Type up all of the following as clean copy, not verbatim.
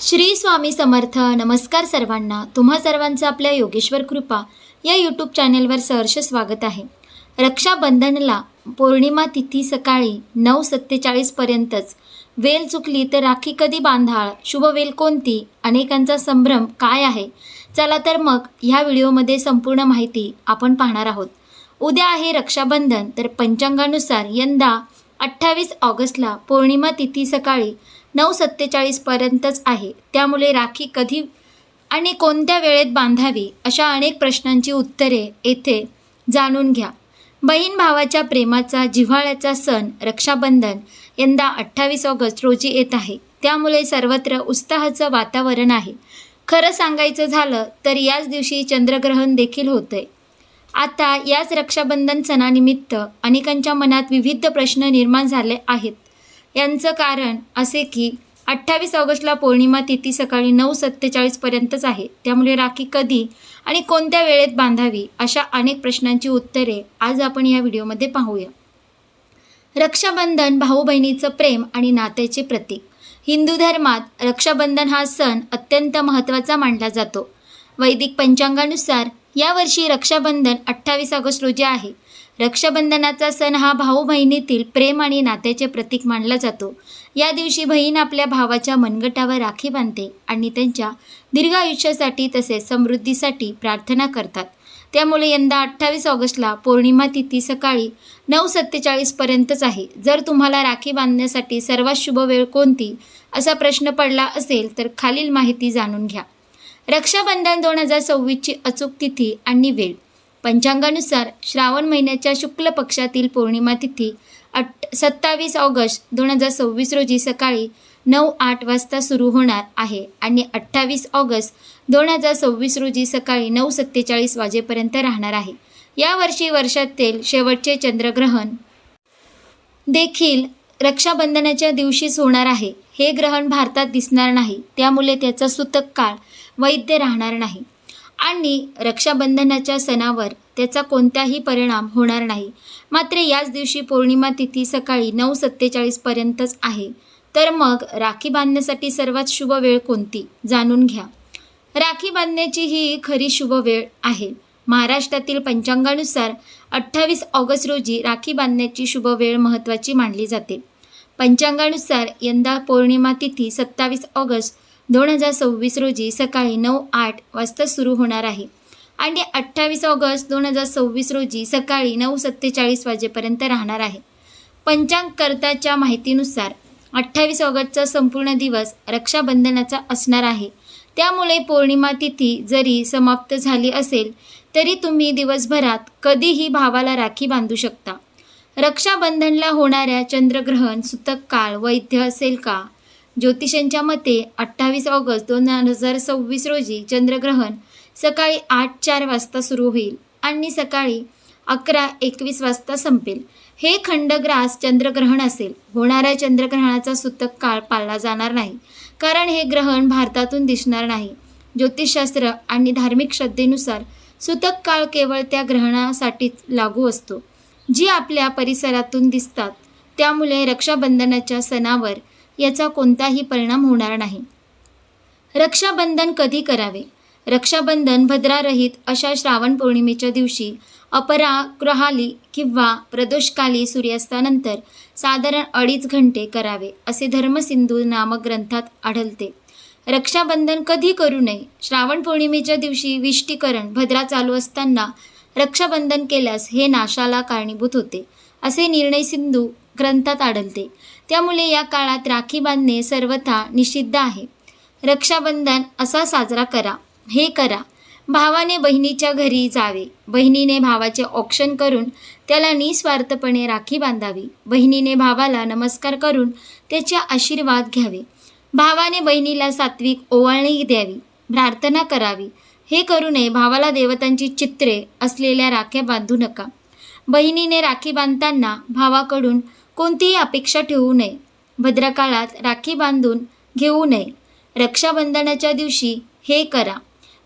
श्री स्वामी समर्थ. नमस्कार सर्वांना. तुम्हा सर्वांचं आपल्या योगेश्वर कृपा या यूट्यूब चॅनेलवर सहर्ष स्वागत आहे. रक्षाबंधनला पौर्णिमा तिथी सकाळी 9:47पर्यंतच. वेल चुकली तर राखी कधी बांधाल? शुभ वेल कोणती? अनेकांचा संभ्रम काय आहे? चला तर मग ह्या व्हिडिओमध्ये संपूर्ण माहिती आपण पाहणार आहोत. उद्या आहे रक्षाबंधन, तर पंचांगानुसार यंदा 28 ऑगस्टला पौर्णिमा तिथी सकाळी 9:47पर्यंतच आहे. त्यामुळे राखी कधी आणि कोणत्या वेळेत बांधावी अशा अनेक प्रश्नांची उत्तरे येथे जाणून घ्या. बहीण भावाच्या प्रेमाचा जिव्हाळ्याचा सण रक्षाबंधन यंदा 28 ऑगस्ट रोजी येत आहे. त्यामुळे सर्वत्र उत्साहाचं वातावरण आहे. खरं सांगायचं झालं तर याच दिवशी चंद्रग्रहण देखील होतंय. आता याच रक्षाबंधन सणानिमित्त अनेकांच्या मनात विविध प्रश्न निर्माण झाले आहेत. यांचं कारण असे की 28 ऑगस्टला पौर्णिमा तिथी सकाळी 9:47पर्यंतच आहे. त्यामुळे राखी कधी आणि कोणत्या वेळेत बांधावी अशा अनेक प्रश्नांची उत्तरे आज आपण या व्हिडिओमध्ये पाहूया. रक्षाबंधन भाऊ बहिणीचं प्रेम आणि नात्याचे प्रतीक. हिंदू धर्मात रक्षाबंधन हा सण अत्यंत महत्त्वाचा मानला जातो. वैदिक पंचांगानुसार यावर्षी रक्षाबंधन 28 ऑगस्ट रोजी आहे. रक्षाबंधनाचा सण हा भाऊ बहिणीतील प्रेम आणि नात्याचे प्रतीक मानला जातो. या दिवशी बहीण आपल्या भावाच्या मनगटावर राखी बांधते आणि त्यांच्या दीर्घ आयुष्यासाठी तसेच समृद्धीसाठी प्रार्थना करतात. त्यामुळे यंदा 28 ऑगस्टला पौर्णिमा तिथी सकाळी 9:47पर्यंतच आहे. जर तुम्हाला राखी बांधण्यासाठी सर्वात शुभ वेळ कोणती असा प्रश्न पडला असेल तर खालील माहिती जाणून घ्या. रक्षाबंधन 2026ची अचूक तिथी आणि वेळ. पंचांगानुसार श्रावण महिन्याच्या शुक्ल पक्षातील पौर्णिमा तिथी 27 ऑगस्ट 2026 रोजी सकाळी 9:08 वाजता सुरू होणार आहे आणि 28 ऑगस्ट 2026 रोजी सकाळी 9:47 वाजेपर्यंत राहणार आहे. यावर्षी वर्षातील शेवटचे चंद्रग्रहण देखील रक्षाबंधनाच्या दिवशीच होणार आहे. हे ग्रहण भारतात दिसणार नाही, त्यामुळे त्याचा सूतक काळ वैध राहणार नाही आणि रक्षाबंधनाच्या सणावर त्याचा कोणताही परिणाम होणार नाही. मात्र याच दिवशी पौर्णिमा तिथी सकाळी 9:47पर्यंतच आहे. तर मग राखी बांधण्यासाठी सर्वात शुभ वेळ कोणती जाणून घ्या. राखी बांधण्याची ही खरी शुभ वेळ आहे. महाराष्ट्रातील पंचांगानुसार 28 ऑगस्ट रोजी राखी बांधण्याची शुभ वेळ महत्त्वाची मानली जाते. पंचांगानुसार यंदा पौर्णिमा तिथी 27 ऑगस्ट 2026 रोजी सकाळी 9:08 वाजता सुरू होणार आहे आणि 28 ऑगस्ट 2026 रोजी सकाळी 9:47 वाजेपर्यंत राहणार आहे. पंचांगकर्त्याच्या माहितीनुसार 28 ऑगस्टचा संपूर्ण दिवस रक्षाबंधनाचा असणार आहे. त्यामुळे पौर्णिमा तिथी जरी समाप्त झाली असेल तरी तुम्ही दिवसभरात कधीही भावाला राखी बांधू शकता. रक्षाबंधनला होणाऱ्या चंद्रग्रहण सूतक काळ वैध असेल का? ज्योतिषांच्या मते 28 ऑगस्ट 2026 रोजी चंद्रग्रहण सकाळी 8:04 वाजता सुरू होईल आणि सकाळी 11:21 वाजता संपेल. हे खंडग्रास चंद्रग्रहण असेल. होणाऱ्या चंद्रग्रहणाचा सूतक काळ पाळला जाणार नाही, कारण हे ग्रहण भारतातून दिसणार नाही. ज्योतिषशास्त्र आणि धार्मिक श्रद्धेनुसार सूतक काळ केवळ त्या ग्रहणासाठीच लागू असतो जी आपल्या परिसरातून दिसतात. त्यामुळे रक्षाबंधनाच्या सणावर याचा कोणताही परिणाम होणार नाही. रक्षाबंधन कधी करावे? रक्षाबंधन भद्रारहित अशा श्रावण पौर्णिमेच्या दिवशी अपराग्रहाली किंवा प्रदोषकाली सूर्यास्तानंतर साधारण 2.5 घंटे करावे असे धर्मसिंधू नामक ग्रंथात आढळते. रक्षाबंधन कधी करू नये? श्रावण पौर्णिमेच्या दिवशी विष्टीकरण भद्रा चालू असताना रक्षाबंधन केल्यास हे नाशाला कारणीभूत होते असे निर्णय सिंधू ग्रंथात आढळते. त्यामुळे या काळात राखी बांधणे सर्वथा निषिद्ध आहे. रक्षाबंधन असा साजरा करा. हे करा: भावाने बहिणीच्या घरी जावे. बहिणीने भावाचे औक्षण करून त्याला निस्वार्थपणे राखी बांधावी. बहिणीने भावाला नमस्कार करून त्याचे आशीर्वाद घ्यावे. भावाने बहिणीला सात्विक ओवाळणी द्यावी, प्रार्थना करावी. हे करू नये. भावाला देवतांची चित्रे असलेल्या राख्या बांधू नका. बहिणीने राखी बांधताना भावाकडून कोणतीही अपेक्षा ठेवू नये. भद्रकाळात राखी बांधून घेऊ नये. रक्षाबंधनाच्या दिवशी हे करा: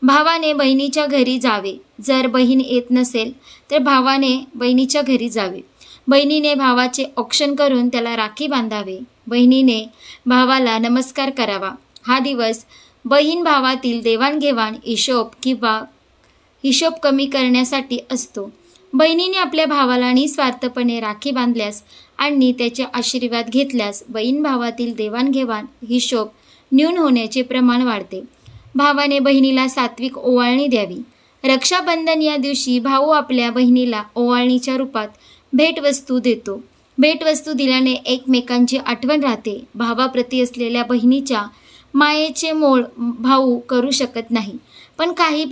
भावाने बहिणीच्या घरी जावे. जर बहीण येत नसेल तर भावाने बहिणीच्या घरी जावे. बहिणीने भावाचे औक्षण करून त्याला राखी बांधावे. बहिणीने भावाला नमस्कार करावा. हा दिवस बहीण भावातील देवाणघेवाण हिशोब कमी करण्यासाठी असतो. बहिणीने आपल्या भावाला निस्वार्थपणे राखी बांधल्यास आणि त्याचे आशीर्वाद घेतल्यास बहीण भावातील देवाणघेवाण हिशोब न्यून होण्याचे प्रमाण वाढते. भावाने बहिणीला सात्विक ओवाळणी द्यावी. रक्षाबंधन या दिवशी भाऊ आपल्या बहिणीला ओवाळणीच्या रूपात भेटवस्तू देतो. भेटवस्तू दिल्याने एकमेकांची आठवण राहते. भावाप्रती असलेल्या बहिणीच्या मायेचे मोल भाऊ करू शकत नाही, पण काही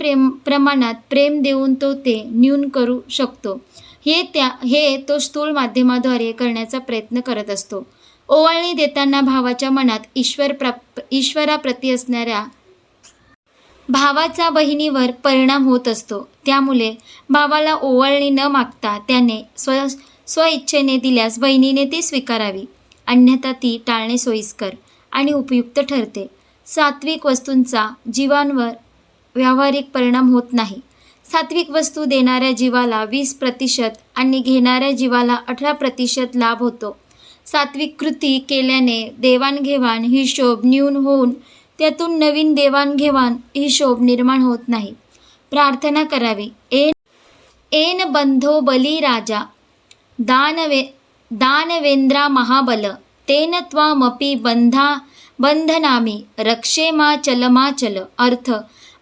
प्रमाणात प्रेम देऊन तो ते न्यून करू शकतो. हे तो स्थूल माध्यमाद्वारे करण्याचा प्रयत्न करत असतो. ओवाळणी देताना भावाच्या मनात ईश्वराप्रती असणाऱ्या भावाचा बहिणीवर परिणाम होत असतो. त्यामुळे भावाला ओवाळणी न मागता त्याने स्वइच्छेने दिल्यास बहिणीने ती स्वीकारावी, अन्यथा ती टाळणे सोयीस्कर आणि उपयुक्त ठरते. सात्विक वस्तूंचा जीवांवर व्यावहारिक परिणाम होत नाही. सात्विक वस्तू देणाऱ्या जीवाला 20% आणि घेणाऱ्या जीवाला 18% लाभ होतो. सात्विक कृती केल्याने देवाणघेवाण हिशोब न्यून होऊन त्यातून नवीन देवाणघेवाण हिशोब निर्माण होत नाही. प्रार्थना करावी. एन बंधो बली राजा दानवेंद्रा महाबल तेन त्वामपि बंधनामी रक्षेमाचल. अर्थ,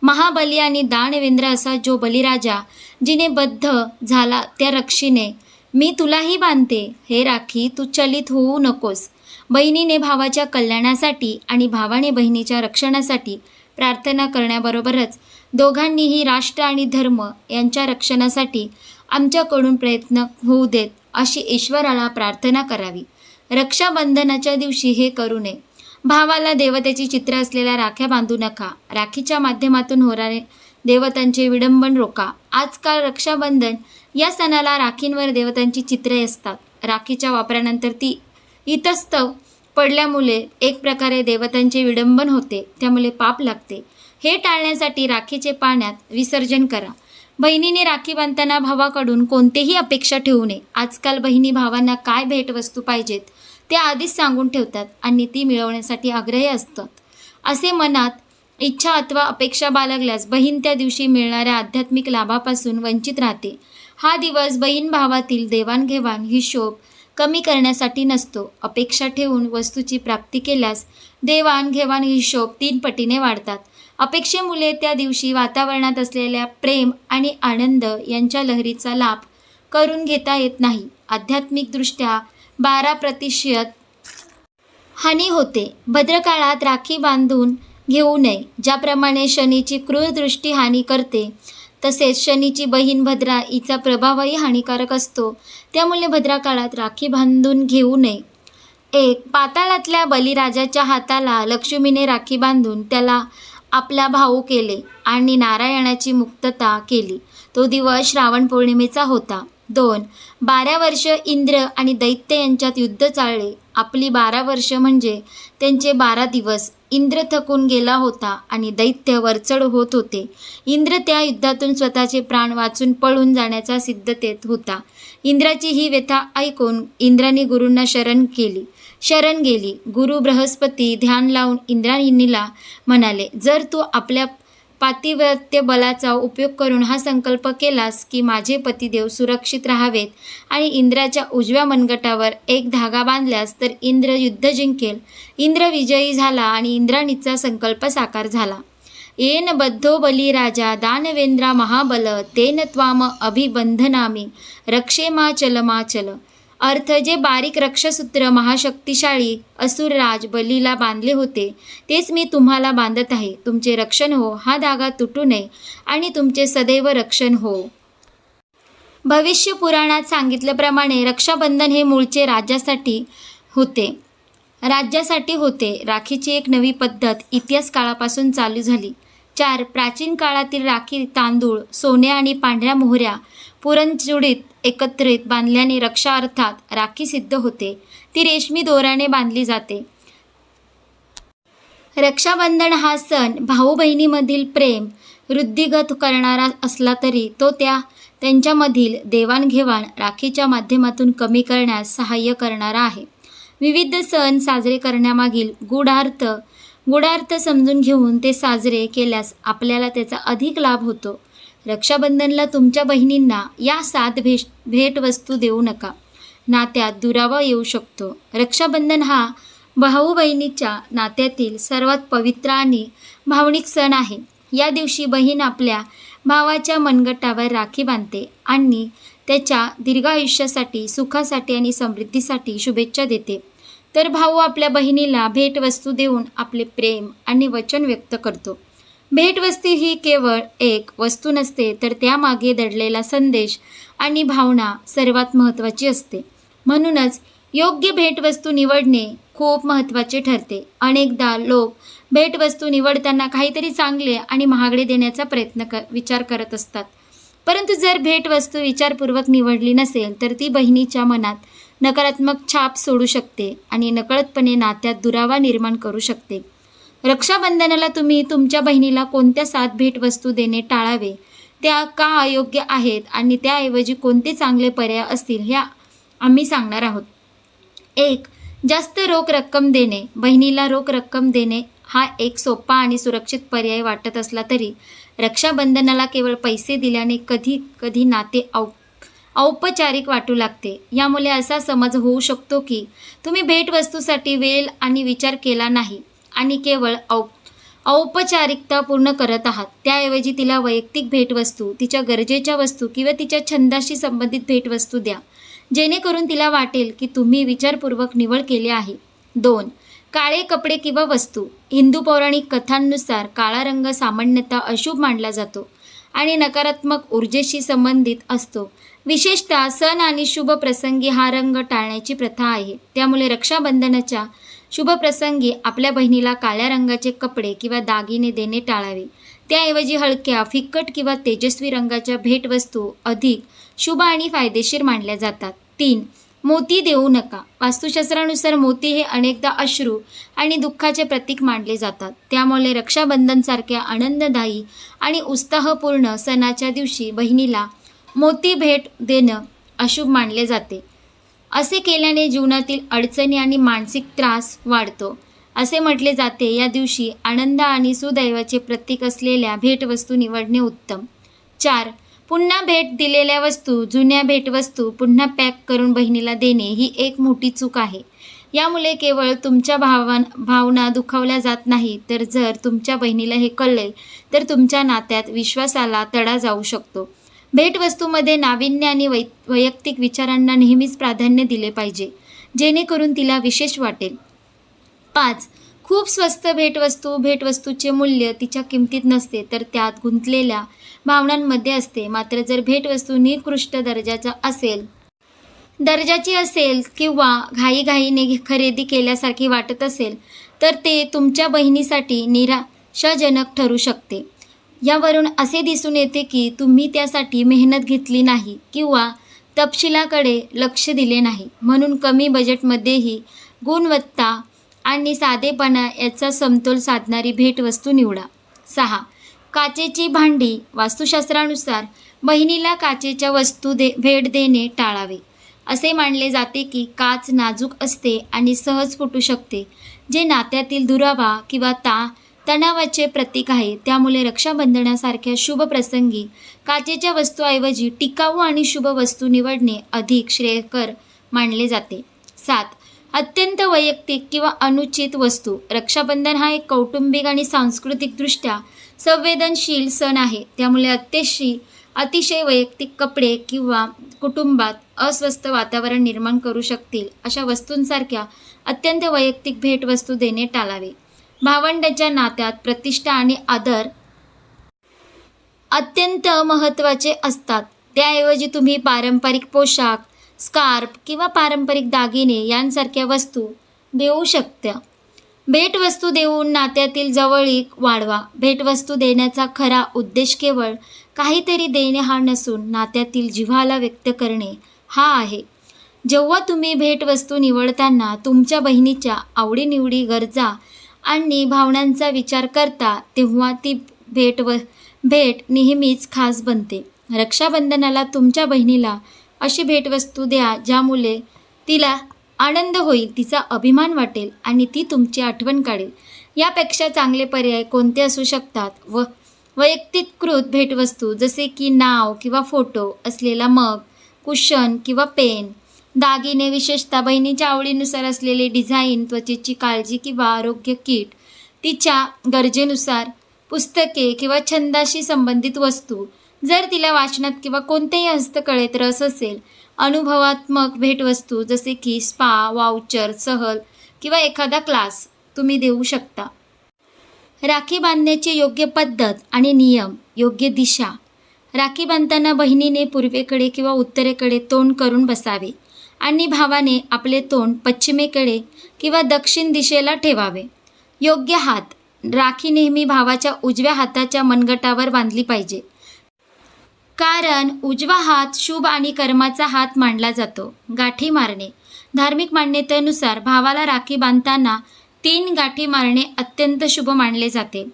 महाबली आणि दानवेंद्र असा जो बलिराजा जिने बद्ध झाला त्या रक्षीने मी तुलाही बांधते. हे राखी, तू चलित होऊ नकोस. बहिणीने भावाच्या कल्याणासाठी आणि भावाने बहिणीच्या रक्षणासाठी प्रार्थना करण्याबरोबरच दोघांनीही राष्ट्र आणि धर्म यांच्या रक्षणासाठी आमच्याकडून प्रयत्न होऊ देत अशी ईश्वराला प्रार्थना करावी. रक्षाबंधनाच्या दिवशी हे करू नये. भावाला देवतेची चित्र असलेल्या राख्या बांधू नका. राखीच्या माध्यमातून होणारे देवतांचे विडंबन रोका. आजकाल रक्षाबंधन या सणाला राखींवर देवतांची चित्रे असतात. राखीच्या वापरानंतर ती इतस्तव पडल्यामुळे एक प्रकारे देवतांचे विडंबन होते, त्यामुळे पाप लागते. हे टाळण्यासाठी राखीचे पाण्यात विसर्जन करा. बहिणीने राखी बांधताना भावाकडून कोणतेही अपेक्षा ठेवू नये. आजकाल बहिणी भावांना काय भेटवस्तू पाहिजेत ते आधीच सांगून ठेवतात आणि ती मिळवण्यासाठी आग्रही असतात. असे मनात इच्छा अथवा अपेक्षा बाळगल्यास बहीण त्या दिवशी मिळणाऱ्या आध्यात्मिक लाभापासून वंचित राहते. हा दिवस बहीण भावातील देवाणघेवाण हिशोब कमी करण्यासाठी नसतो. अपेक्षा ठेवून वस्तूची प्राप्ती केल्यास देवाणघेवाण हिशोब 3 पटीने वाढतात. अपेक्षेमुळे त्या दिवशी वातावरणात असलेल्या प्रेम आणि आनंद यांच्या लहरीचा लाभ करून घेता येत नाही. आध्यात्मिकदृष्ट्या 12% हानी होते. भद्रकाळात राखी बांधून घेऊ नये. ज्याप्रमाणे शनीची क्रूर दृष्टी हानी करते, तसेच शनीची बहीण भद्रा हिचा प्रभावही हानिकारक असतो. त्यामुळे भद्रकाळात राखी बांधून घेऊ नये. 1. पाताळातल्या बलिराजाच्या हाताला लक्ष्मीने राखी बांधून त्याला आपला भाऊ केले आणि नारायणाची मुक्तता केली. तो दिवस श्रावण पौर्णिमेचा होता. 2. 12 वर्ष इंद्र आणि दैत्य यांच्यात युद्ध चालले. आपली 12 वर्ष म्हणजे त्यांचे 12 दिवस. इंद्र थकून गेला होता आणि दैत्य वरचढ होत होते. इंद्र त्या युद्धातून स्वतःचे प्राण वाचून पळून जाण्याच्या सिद्धतेत होता. इंद्राची ही व्यथा ऐकून इंद्राने गुरूंना शरण गेली. गुरु बृहस्पती ध्यान लावून इंद्रायणीला म्हणाले, जर तू आपल्या पातिव्रत्य बलाचा उपयोग करून हा संकल्प केलास की माझे पतिदेव सुरक्षित राहावेत आणि इंद्राच्या उजव्या मनगटावर एक धागा बांधल्यास तर इंद्र युद्ध जिंकेल. इंद्र विजयी झाला आणि इंद्राणीचा संकल्प साकार झाला. येन बद्धो बली राजा दानवेंद्रा महाबल तेन त्वाम अभिबंधनामी रक्षेमाचल. अर्थ, जे बारीक रक्षसूत्र महाशक्तिशाळी असुरराज बलीला बांधले होते तेच मी तुम्हाला बांधत आहे. तुमचे रक्षण हो. हा धागा तुटू नये आणि तुमचे सदैव रक्षण हो. भविष्य पुराणात सांगितल्याप्रमाणे रक्षाबंधन हे मूळचे राज्यासाठी होते. राखीची एक नवी पद्धत इतिहास काळापासून चालू झाली. 4. प्राचीन काळातील राखी तांदूळ, सोने आणि पांढऱ्या मोहऱ्या पुरणजुडीत एकत्रित बांधल्याने रक्षा अर्थात राखी सिद्ध होते. ती रेशमी दोऱ्याने बांधली जाते. रक्षाबंधन हा सण भाऊ बहिणीमधील प्रेम वृद्धिंगत करणारा असला तरी तो त्यांच्यामधील देवाणघेवाण राखीच्या माध्यमातून कमी करण्यास सहाय्य करणारा आहे. विविध सण साजरे करण्यामागील गूढार्थ गूढार्थ समजून घेऊन ते साजरे केल्यास आपल्याला त्याचा अधिक लाभ होतो. रक्षाबंधनला तुमच्या बहिणींना या 7 भेटवस्तू देऊ नका. नात्यात दुरावा येऊ शकतो. रक्षाबंधन हा भाऊ बहिणीच्या नात्यातील सर्वात पवित्र आणि भावनिक सण आहे. या दिवशी बहीण आपल्या भावाच्या मनगटावर राखी बांधते आणि त्याच्या दीर्घायुष्यासाठी, सुखासाठी आणि समृद्धीसाठी शुभेच्छा देते. तर भाऊ आपल्या बहिणीला भेटवस्तू देऊन आपले प्रेम आणि वचन व्यक्त करतो. भेटवस्तू ही केवळ एक वस्तू नसते, तर त्यामागे दडलेला संदेश आणि भावना सर्वात महत्त्वाची असते. म्हणूनच योग्य भेटवस्तू निवडणे खूप महत्त्वाचे ठरते. अनेकदा लोक भेटवस्तू निवडताना काहीतरी चांगले आणि महागडे देण्याचा विचार करत असतात. परंतु जर भेटवस्तू विचारपूर्वक निवडली नसेल तर ती बहिणीच्या मनात नकारात्मक छाप सोडू शकते आणि नकळतपणे नात्यात दुरावा निर्माण करू शकते. रक्षाबंधनाला तुम्ही तुमच्या बहिणीला कोणत्या 7 भेटवस्तू देणे टाळावे, त्या का अयोग्य आहेत आणि त्याऐवजी कोणते चांगले पर्याय असतील हे आम्ही सांगणार आहोत. 1. जास्त रोख रक्कम देणे. बहिणीला रोख रक्कम देणे हा एक सोपा आणि सुरक्षित पर्याय वाटत असला तरी रक्षाबंधनाला केवळ पैसे दिल्याने कधी कधी नाते औपचारिक वाटू लागते. यामुळे असा समज होऊ शकतो की तुम्ही भेटवस्तूसाठी वेळ आणि विचार केला नाही आणि केवळ औपचारिकता पूर्ण करत आहात. त्याऐवजी तिला वैयक्तिक भेटवस्तू, तिच्या गरजेच्या वस्तू किंवा तिच्या छंदाशी संबंधित भेटवस्तू द्या, जेणेकरून तिला वाटेल की तुम्ही विचारपूर्वक निवड केली आहे. 2. काळे कपडे किंवा वस्तू. हिंदू पौराणिक कथांनुसार काळा रंग सामान्यतः अशुभ मानला जातो आणि नकारात्मक ऊर्जेशी संबंधित असतो. विशेषतः सण आणि शुभ प्रसंगी हा रंग टाळण्याची प्रथा आहे. त्यामुळे रक्षाबंधनाच्या शुभ प्रसंगी आपल्या बहिणीला काळ्या रंगाचे कपडे किंवा दागिने देणे टाळावे. त्याऐवजी हलक्या, फिकट किंवा तेजस्वी रंगाच्या भेटवस्तू अधिक शुभ आणि फायदेशीर मानल्या जातात. 3. मोती देऊ नका. वास्तुशास्त्रानुसार मोती हे अनेकदा अश्रू आणि दुःखाचे प्रतीक मानले जातात. त्यामुळे रक्षाबंधनसारख्या आनंददायी आणि उत्साहपूर्ण सणाच्या दिवशी बहिणीला मोती भेट देणं अशुभ मानले जाते. असे केल्याने जीवनातील अडचणी आणि मानसिक त्रास वाढतो. असे म्हटले जाते, या दिवशी आनंद आणि सुदैवाचे प्रतीक असलेल्या भेटवस्तू निवडणे उत्तम. 4. पुन्हा भेट दिलेल्या वस्तू, जुन्या भेटवस्तू पुन्हा पॅक करून बहिणीला देणे ही एक मोठी चूक आहे. यामुळे केवळ तुमच्या भावना दुखावल्या जात नाही, तर जर तुमच्या बहिणीला हे कळले तर तुमच्या नात्यात विश्वासाला तडा जाऊ शकतो. भेटवस्तूमध्ये नाविन्य आणि वैयक्तिक विचारांना नेहमीच प्राधान्य दिले पाहिजे, जेणेकरून तिला विशेष वाटेल. 5. खूप स्वस्त भेटवस्तू. भेटवस्तूचे मूल्य तिच्या किमतीत नसते, तर त्यात गुंतलेल्या भावनांमध्ये असते. मात्र जर भेटवस्तू निकृष्ट दर्जाची असेल किंवा घाईघाईने खरेदी केल्यासारखी वाटत असेल तर ते तुमच्या बहिणीसाठी निराशाजनक ठरू शकते. यावरून असे दिसून येते की तुम्ही त्यासाठी मेहनत घेतली नाही किंवा तपशिलाकडे लक्ष दिले नाही. म्हणून कमी बजेटमध्येही गुणवत्ता आणि साधेपणा याचा समतोल साधणारी भेटवस्तू निवडा. 6. काचेची भांडी. वास्तुशास्त्रानुसार बहिणीला काचेच्या वस्तू भेट देणे टाळावे. असे मानले जाते की काच नाजूक असते आणि सहज फुटू शकते, जे नात्यातील दुरावा किंवा तणावाचे प्रतीक आहे. त्यामुळे रक्षाबंधनासारख्या शुभ प्रसंगी काचेच्या वस्तूऐवजी टिकाऊ आणि शुभ वस्तू निवडणे अधिक श्रेयस्कर मानले जाते. 7. अत्यंत वैयक्तिक किंवा अनुचित वस्तू. रक्षाबंधन हा एक कौटुंबिक आणि सांस्कृतिकदृष्ट्या संवेदनशील सण आहे. त्यामुळे अतिशय वैयक्तिक कपडे किंवा कुटुंबात अस्वस्थ वातावरण निर्माण करू शकतील अशा वस्तूंसारख्या अत्यंत वैयक्तिक भेटवस्तू देणे टाळावे. भावंडाच्या नात्यात प्रतिष्ठा आणि आदर अत्यंत महत्त्वाचे असतात. त्याऐवजी तुम्ही पारंपरिक पोशाख, स्कार्फ किंवा पारंपरिक दागिने यांसारख्या वस्तू देऊ शकता. भेटवस्तू देऊन नात्यातील जवळीक वाढवा. भेटवस्तू देण्याचा खरा उद्देश केवळ काहीतरी देणे हा नसून नात्यातील जिव्हाळा व्यक्त करणे हा आहे. जेव्हा तुम्ही भेटवस्तू निवडताना तुमच्या बहिणीच्या आवडीनिवडी, गरजा आणि भावनांचा विचार करता, तेव्हा ती भेट नेहमीच खास बनते. रक्षाबंधनाला तुमच्या बहिणीला अशी भेटवस्तू द्या ज्यामुळे तिला आनंद होईल, तिचा अभिमान वाटेल आणि ती तुमची आठवण काढेल. यापेक्षा चांगले पर्याय कोणते असू शकतात? वैयक्तिकृत भेटवस्तू जसे की नाव किंवा फोटो असलेला मग, कुशन किंवा पेन, दागिने विशेषतः बहिणीच्या आवडीनुसार असलेले डिझाईन, त्वचेची काळजी किंवा आरोग्य किट, तिच्या गरजेनुसार पुस्तके किंवा छंदाशी संबंधित वस्तू, जर तिला वाचनात किंवा कोणत्याही हस्तकलेत रस असेल, अनुभवात्मक भेटवस्तू जसे की स्पा, वाउचर, सहल किंवा एखादा क्लास तुम्ही देऊ शकता. राखी बांधण्याची योग्य पद्धत आणि नियम, योग्य दिशा. राखी बांधताना बहिणीने पूर्वेकडे किंवा उत्तरेकडे तोंड करून बसावे आणि भावाने आपले तोंड पश्चिमेकडे किंवा दक्षिण दिशेला ठेवावे. योग्य हात. राखी नेहमी भावाच्या उजव्या हाताच्या मनगटावर बांधली पाहिजे, कारण उजवा हात शुभ आणि कर्माचा हात मानला जातो. गाठी मारणे. धार्मिक मान्यतेनुसार भावाला राखी बांधताना 3 गाठी मारणे अत्यंत शुभ मानले जाते.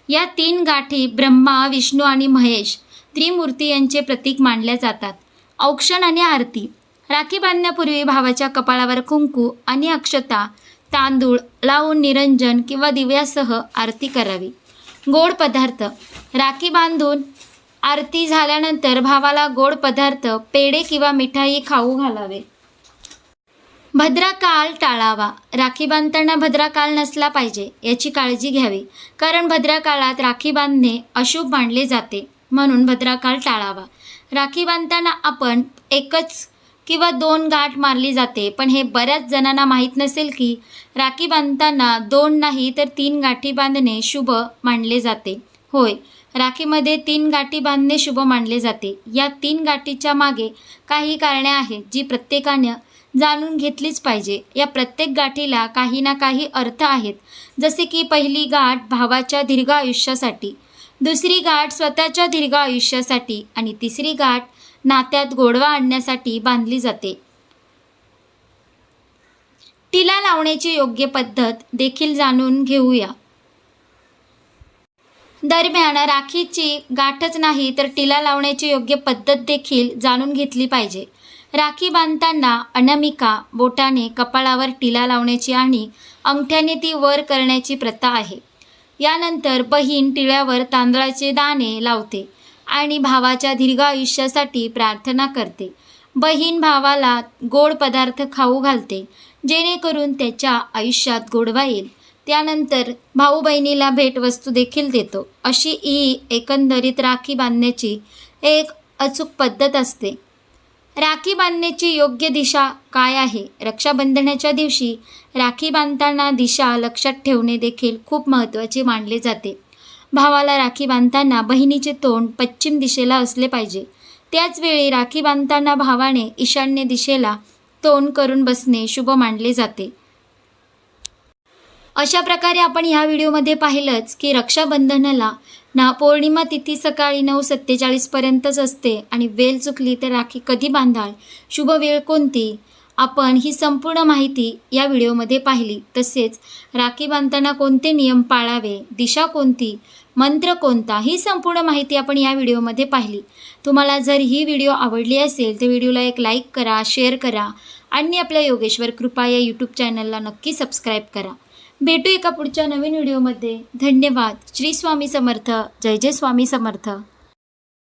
या 3 गाठी ब्रह्मा, विष्णू आणि महेश त्रिमूर्ती यांचे प्रतीक मानल्या जातात. औक्षण आणि आरती. राखी बांधण्यापूर्वी भावाच्या कपाळावर कुंकू आणि अक्षता, तांदूळ लावून निरंजन किंवा दिव्यासह आरती करावी. गोड पदार्थ. राखी बांधून आरती झाल्यानंतर भावाला गोड पदार्थ, पेढे किंवा मिठाई खाऊ घालावे. भद्राकाळ टाळावा. राखी बांधताना भद्राकाळ नसला पाहिजे याची काळजी घ्यावी, कारण भद्राकाळात राखी बांधणे अशुभ मानले जाते, म्हणून भद्राकाळ टाळावा. राखी बांधताना आपण 1 किंवा 2 गाठ मारली जाते, पण हे बऱ्याच जणांना माहीत नसेल की राखी बांधताना 2 नाही तर 3 गाठी बांधणे शुभ मानले जाते. होय, राखीमध्ये 3 गाठी बांधणे शुभ मानले जाते. या 3 गाठीच्या मागे काही कारणे आहेत जी प्रत्येकाने जाणून घेतलीच पाहिजे. या प्रत्येक गाठीला काही ना काही अर्थ आहेत, जसे की पहिली गाठ भावाच्या दीर्घ आयुष्यासाठी, दुसरी गाठ स्वतःच्या दीर्घ आयुष्यासाठी आणि तिसरी गाठ नात्यात गोडवा आणण्यासाठी बांधली जाते. टिला लावण्याची योग्य पद्धत देखील जाणून घेऊया. दरम्यान राखीची गाठच नाही तर टिला लावण्याची योग्य पद्धत देखील जाणून घेतली पाहिजे. राखी बांधताना अनामिका बोटाने कपाळावर टिला लावण्याची आणि अंगठ्याने ती वर करण्याची प्रथा आहे. यानंतर बहीण टिळ्यावर तांदळाचे दाणे लावते आणि भावाच्या दीर्घ आयुष्यासाठी प्रार्थना करते. बहीण भावाला गोड पदार्थ खाऊ घालते, जेणेकरून त्याच्या आयुष्यात गोडवा येईल. त्यानंतर भाऊ बहिणीला भेटवस्तू देखील देतो. अशी ही एकंदरीत राखी बांधण्याची एक अचूक पद्धत असते. राखी बांधण्याची योग्य दिशा काय आहे? रक्षाबंधनाच्या दिवशी राखी बांधताना दिशा लक्षात ठेवणे देखील खूप महत्त्वाचे मानले जाते. भावाला राखी बांधताना बहिणीचे तोंड पश्चिम दिशेला असले पाहिजे. त्याचवेळी राखी बांधताना भावाने ईशान्य दिशेला तोंड करून बसणे शुभ मानले जाते. अशा प्रकारे आपण ह्या व्हिडिओमध्ये पाहिलंच की रक्षाबंधनाला पौर्णिमा तिथी सकाळी 9:47 पर्यंतच असते आणि वेळ चुकली तर राखी कधी बांधाल, शुभ वेळ कोणती, आपण ही संपूर्ण माहिती या व्हिडिओमध्ये पाहिली. तसेच राखी बांधताना कोणते नियम पाळावे, दिशा कोणती, मंत्र कोणता, ही संपूर्ण माहिती आपण या व्हिडिओमध्ये पाहिली. तुम्हाला जर ही व्हिडिओ आवडली असेल तर व्हिडिओला एक लाईक करा, शेअर करा आणि आपल्या योगेश्वर कृपा या यूट्यूब चॅनलला नक्की सबस्क्राईब करा. भेटू एका पुढच्या नवीन व्हिडिओमध्ये. धन्यवाद. श्री स्वामी समर्थ. जय जय स्वामी समर्थ.